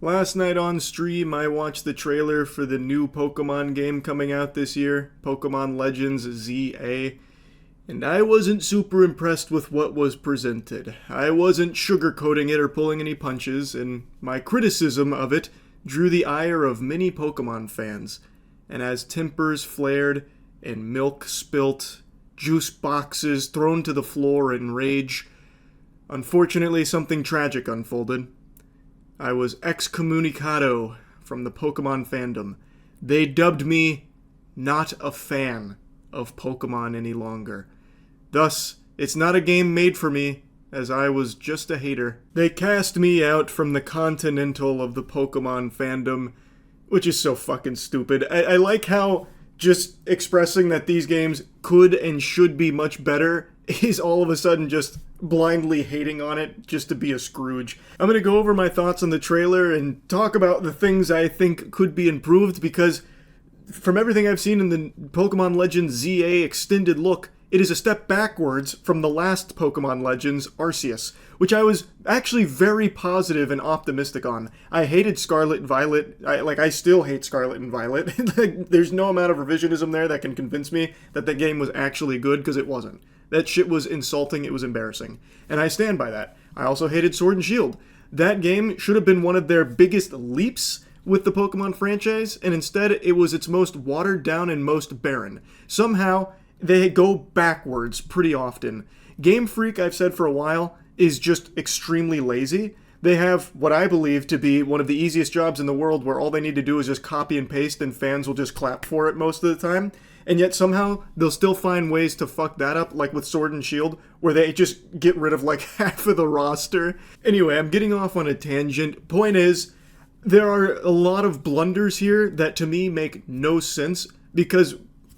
Last night on stream, I watched the trailer for the new Pokemon game coming out this year, Pokemon Legends ZA, and I wasn't super impressed with what was presented. I wasn't sugarcoating it or pulling any punches, and my criticism of it drew the ire of many Pokemon fans. And as tempers flared and milk spilt, juice boxes thrown to the floor in rage, unfortunately something tragic unfolded. I was excommunicado from the Pokemon fandom. They dubbed me not a fan of Pokemon any longer. Thus, it's not a game made for me, as I was just a hater. They cast me out from the Continental of the Pokemon fandom, which is so fucking stupid. I like how just expressing that these games could and should be much better is all of a sudden just blindly hating on it just to be a Scrooge. I'm going to go over my thoughts on the trailer and talk about the things I think could be improved, because from everything I've seen in the Pokemon Legends ZA extended look, it is a step backwards from the last Pokemon Legends, Arceus, which I was actually very positive and optimistic on. I hated Scarlet and Violet. I still hate Scarlet and Violet. There's no amount of revisionism there that can convince me that the game was actually good, because it wasn't. That shit was insulting, it was embarrassing. And I stand by that. I also hated Sword and Shield. That game should have been one of their biggest leaps with the Pokemon franchise, and instead it was its most watered down and most barren. Somehow, they go backwards pretty often. Game Freak, I've said for a while, is just extremely lazy. They have what I believe to be one of the easiest jobs in the world, where all they need to do is just copy and paste and fans will just clap for it most of the time. And yet somehow they'll still find ways to fuck that up, like with Sword and Shield, where they just get rid of like half of the roster. Anyway, I'm getting off on a tangent. Point is, there are a lot of blunders here that to me make no sense, because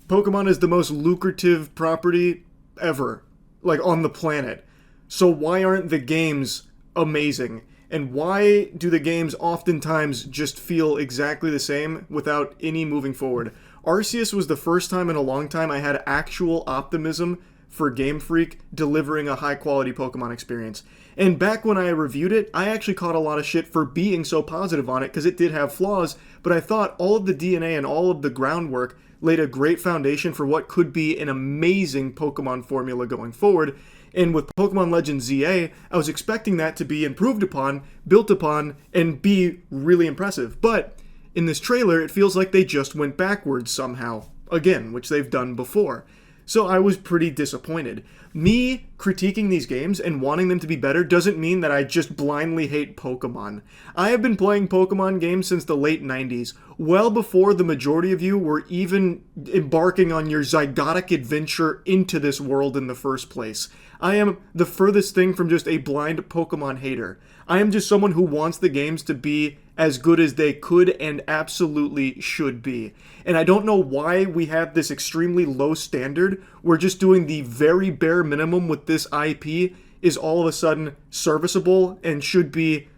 Pokemon is the most lucrative property ever, like on the planet. So why aren't the games amazing? And why do the games oftentimes just feel exactly the same without any moving forward? Arceus was the first time in a long time I had actual optimism for Game Freak delivering a high-quality Pokemon experience. And back when I reviewed it, I actually caught a lot of shit for being so positive on it, because it did have flaws, but I thought all of the DNA and all of the groundwork laid a great foundation for what could be an amazing Pokemon formula going forward. And with Pokemon Legends ZA, I was expecting that to be improved upon, built upon, and be really impressive. But in this trailer, it feels like they just went backwards somehow. Again, which they've done before. So I was pretty disappointed. Me critiquing these games and wanting them to be better doesn't mean that I just blindly hate Pokemon. I have been playing Pokemon games since the late 90s, well before the majority of you were even embarking on your zygotic adventure into this world in the first place. I am the furthest thing from just a blind Pokemon hater. I am just someone who wants the games to be as good as they could and absolutely should be. And I don't know why we have this extremely low standard. We're just doing the very bare minimum with this IP is all of a sudden serviceable and should be,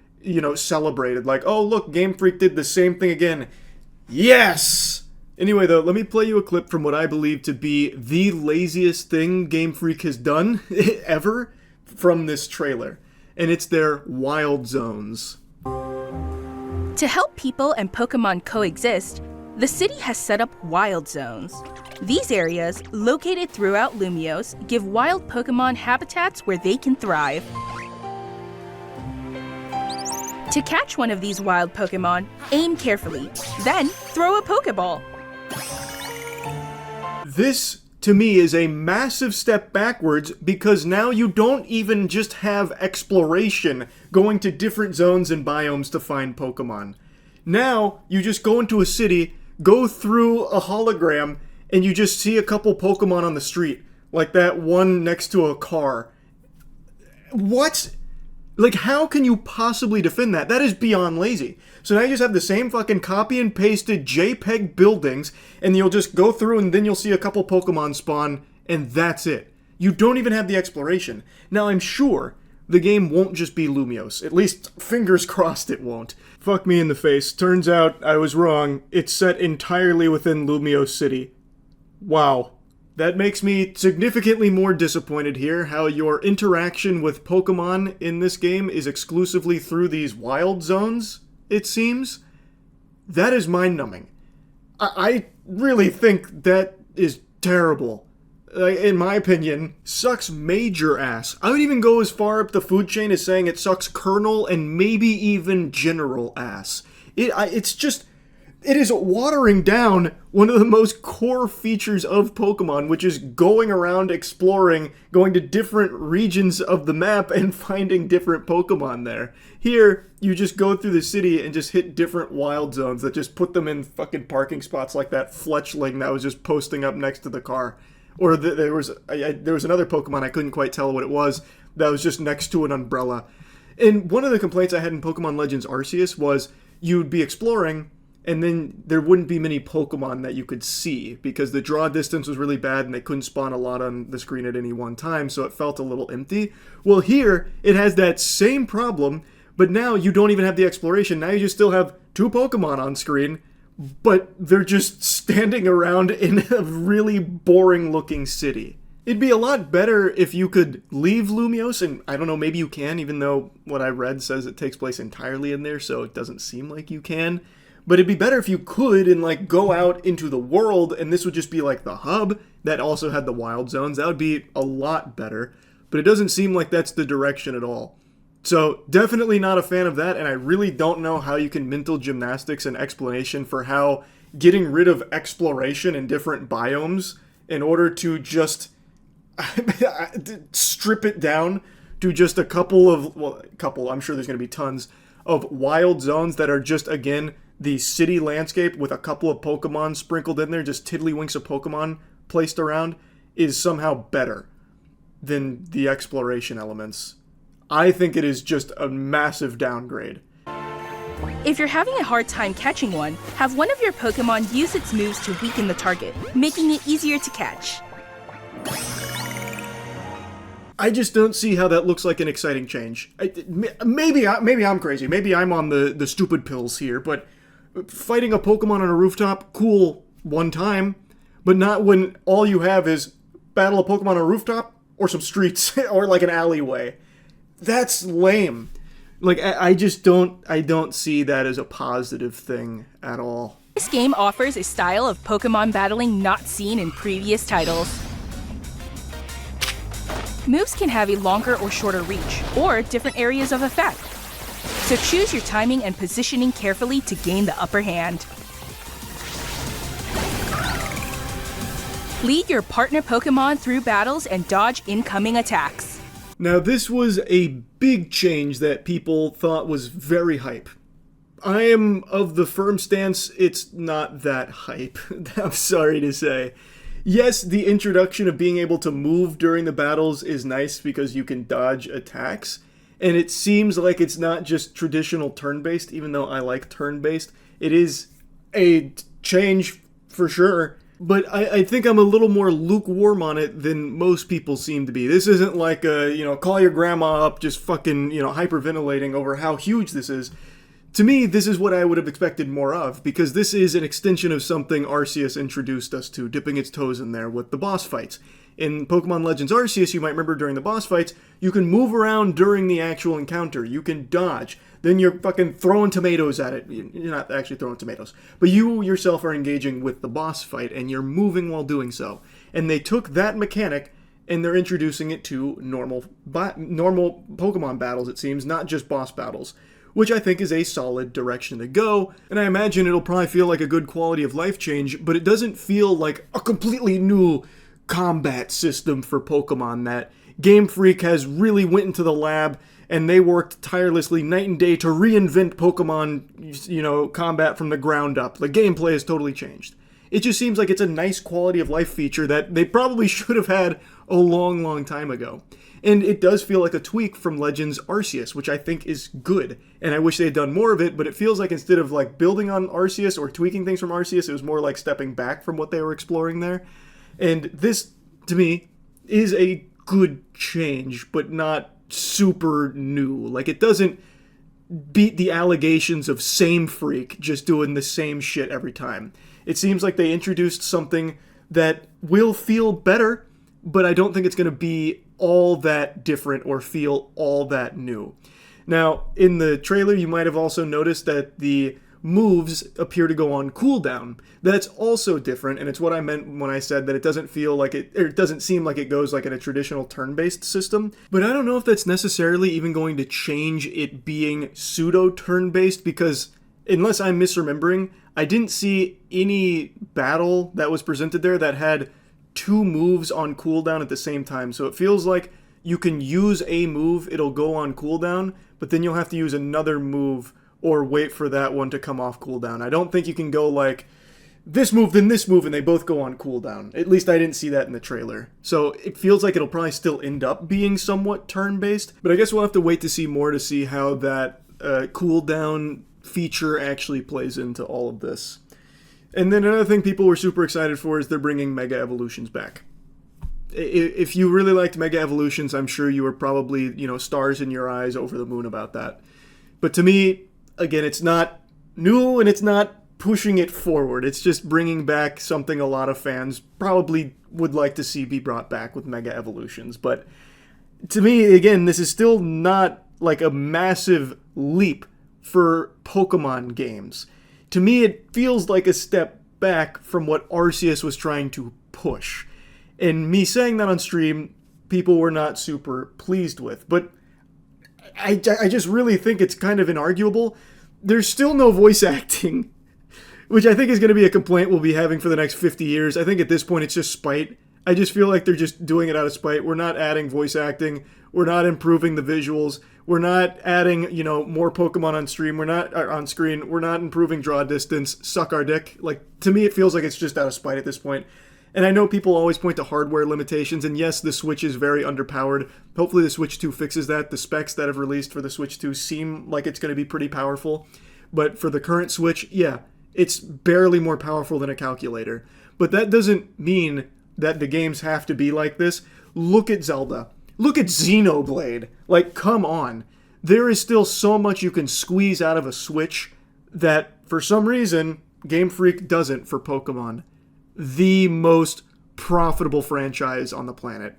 celebrated. Like, oh look, Game Freak did the same thing again. Yes! Anyway though, let me play you a clip from what I believe to be the laziest thing Game Freak has done ever from this trailer. And it's their wild zones. To help people and Pokemon coexist, the city has set up wild zones. These areas, located throughout Lumiose, give wild Pokemon habitats where they can thrive. To catch one of these wild Pokemon, aim carefully, then throw a Pokeball. This, to me, is a massive step backwards, because now you don't even just have exploration going to different zones and biomes to find Pokemon. Now, you just go into a city, go through a hologram, and you just see a couple Pokemon on the street. Like that one next to a car. What? Like, how can you possibly defend that? That is beyond lazy. So now you just have the same fucking copy and pasted JPEG buildings, and you'll just go through and then you'll see a couple Pokemon spawn, and that's it. You don't even have the exploration. Now, I'm sure the game won't just be Lumiose. At least, fingers crossed it won't. Fuck me in the face. Turns out I was wrong. It's set entirely within Lumiose City. Wow. That makes me significantly more disappointed here, how your interaction with Pokemon in this game is exclusively through these wild zones. it seems, that is mind-numbing. I really think that is terrible. In my opinion, sucks major ass. I would even go as far up the food chain as saying it sucks colonel and maybe even general ass. It is watering down one of the most core features of Pokemon, which is going around exploring, going to different regions of the map and finding different Pokemon there. Here, you just go through the city and just hit different wild zones that just put them in fucking parking spots like that Fletchling that was just posting up next to the car. Or there was another Pokemon, I couldn't quite tell what it was, that was just next to an umbrella. And one of the complaints I had in Pokemon Legends Arceus was you'd be exploring, and then there wouldn't be many Pokemon that you could see because the draw distance was really bad and they couldn't spawn a lot on the screen at any one time, so it felt a little empty. Well, here, it has that same problem, but now you don't even have the exploration. Now you just still have 2 Pokemon on screen, but they're just standing around in a really boring-looking city. It'd be a lot better if you could leave Lumiose, and I don't know, maybe you can, even though what I read says it takes place entirely in there, so it doesn't seem like you can. But it'd be better if you could and like go out into the world and this would just be like the hub that also had the wild zones. That would be a lot better. But it doesn't seem like that's the direction at all. So definitely not a fan of that, and I really don't know how you can mental gymnastics an explanation for how getting rid of exploration in different biomes in order to just strip it down to just a couple, I'm sure there's going to be tons of wild zones that are just, again, the city landscape with a couple of Pokemon sprinkled in there, just tiddlywinks of Pokemon placed around, is somehow better than the exploration elements. I think it is just a massive downgrade. If you're having a hard time catching one, have one of your Pokemon use its moves to weaken the target, making it easier to catch. I just don't see how that looks like an exciting change. Maybe I'm crazy. Maybe I'm on the stupid pills here, but fighting a Pokemon on a rooftop, cool one time, but not when all you have is battle a Pokemon on a rooftop or some streets or like an alleyway. That's lame. Like, I don't see that as a positive thing at all. This game offers a style of Pokemon battling not seen in previous titles. Moves can have a longer or shorter reach, or different areas of effect. So choose your timing and positioning carefully to gain the upper hand. Lead your partner Pokemon through battles and dodge incoming attacks. Now, this was a big change that people thought was very hype. I am of the firm stance it's not that hype, I'm sorry to say. Yes, the introduction of being able to move during the battles is nice because you can dodge attacks, and it seems like it's not just traditional turn-based, even though I like turn-based. It is a change for sure, but I think I'm a little more lukewarm on it than most people seem to be. This isn't like call your grandma up just fucking, hyperventilating over how huge this is. To me, this is what I would have expected more of, because this is an extension of something Arceus introduced us to, dipping its toes in there with the boss fights. In Pokemon Legends Arceus, you might remember during the boss fights, you can move around during the actual encounter. You can dodge. Then you're fucking throwing tomatoes at it. You're not actually throwing tomatoes. But you yourself are engaging with the boss fight, and you're moving while doing so. And they took that mechanic, and they're introducing it to normal Pokemon battles, it seems, not just boss battles, which I think is a solid direction to go, and I imagine it'll probably feel like a good quality of life change, but it doesn't feel like a completely new combat system for Pokemon that Game Freak has really went into the lab, and they worked tirelessly night and day to reinvent Pokemon, combat from the ground up. The gameplay has totally changed. It just seems like it's a nice quality of life feature that they probably should have had a long, long time ago. And it does feel like a tweak from Legends Arceus, which I think is good. And I wish they had done more of it, but it feels like instead of like building on Arceus or tweaking things from Arceus, it was more like stepping back from what they were exploring there. And this, to me, is a good change, but not super new. Like, it doesn't beat the allegations of Same Freak just doing the same shit every time. It seems like they introduced something that will feel better, but I don't think it's going to be all that different or feel all that new. Now, in the trailer, you might have also noticed that the moves appear to go on cooldown. That's also different, and it's what I meant when I said that it doesn't feel like it doesn't seem like it goes like in a traditional turn-based system. But I don't know if that's necessarily even going to change it being pseudo turn-based, because unless I'm misremembering, I didn't see any battle that was presented there that had two moves on cooldown at the same time. So it feels like you can use a move, it'll go on cooldown, but then you'll have to use another move or wait for that one to come off cooldown. I don't think you can go like this move, then this move, and they both go on cooldown. At least I didn't see that in the trailer. So it feels like it'll probably still end up being somewhat turn-based, but I guess we'll have to wait to see more to see how that cooldown feature actually plays into all of this. And then another thing people were super excited for is they're bringing Mega Evolutions back. If you really liked Mega Evolutions, I'm sure you were probably, stars in your eyes, over the moon about that. But to me, again, it's not new and it's not pushing it forward. It's just bringing back something a lot of fans probably would like to see be brought back with Mega Evolutions. But to me, again, this is still not like a massive leap for Pokemon games. To me, it feels like a step back from what Arceus was trying to push. And me saying that on stream, people were not super pleased with. But I just really think it's kind of inarguable. There's still no voice acting, which I think is going to be a complaint we'll be having for the next 50 years. I think at this point it's just spite. I just feel like they're just doing it out of spite. We're not adding voice acting. We're not improving the visuals. We're not adding, more Pokemon on stream. We're not on screen. We're not improving draw distance. Suck our dick. To me, it feels like it's just out of spite at this point. And I know people always point to hardware limitations, and yes, the Switch is very underpowered. Hopefully the Switch 2 fixes that. The specs that have released for the Switch 2 seem like it's going to be pretty powerful. But for the current Switch, yeah, it's barely more powerful than a calculator. But that doesn't mean that the games have to be like this. Look at Zelda. Look at Xenoblade. Come on. There is still so much you can squeeze out of a Switch that, for some reason, Game Freak doesn't for Pokemon. The most profitable franchise on the planet.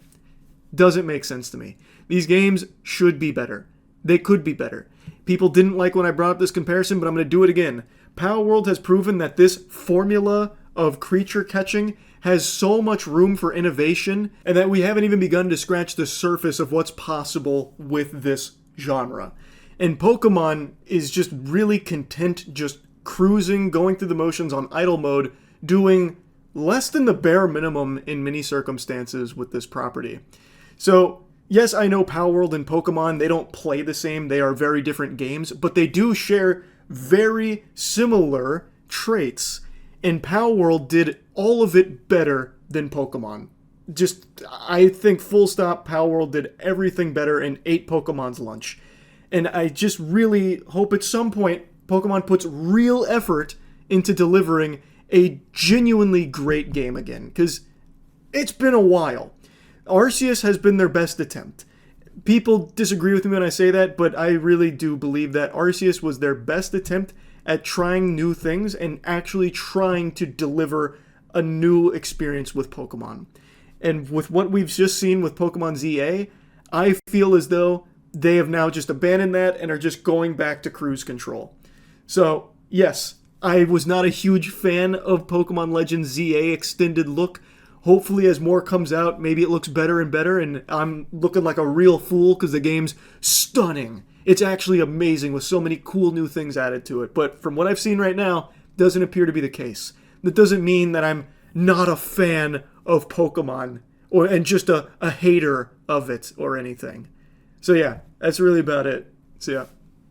Doesn't make sense to me. These games should be better. They could be better. People didn't like when I brought up this comparison, but I'm going to do it again. Palworld has proven that this formula of creature catching has so much room for innovation, and that we haven't even begun to scratch the surface of what's possible with this genre. And Pokemon is just really content just cruising, going through the motions on idle mode, doing less than the bare minimum in many circumstances with this property. So, yes, I know Palworld and Pokemon, they don't play the same, they are very different games, but they do share very similar traits. And Palworld did all of it better than Pokemon. I think full stop, Palworld did everything better and ate Pokemon's lunch. And I just really hope at some point Pokemon puts real effort into delivering a genuinely great game again, because it's been a while. Arceus has been their best attempt. People disagree with me when I say that, but I really do believe that Arceus was their best attempt at trying new things and actually trying to deliver a new experience with Pokemon. And with what we've just seen with Pokemon ZA, I feel as though they have now just abandoned that and are just going back to cruise control. So, yes, I was not a huge fan of Pokemon Legends ZA Extended Look. Hopefully, as more comes out, maybe it looks better and better, and I'm looking like a real fool because the game's stunning. It's actually amazing with so many cool new things added to it. But from what I've seen right now, doesn't appear to be the case. That doesn't mean that I'm not a fan of Pokemon and just a hater of it or anything. So yeah, that's really about it. So yeah.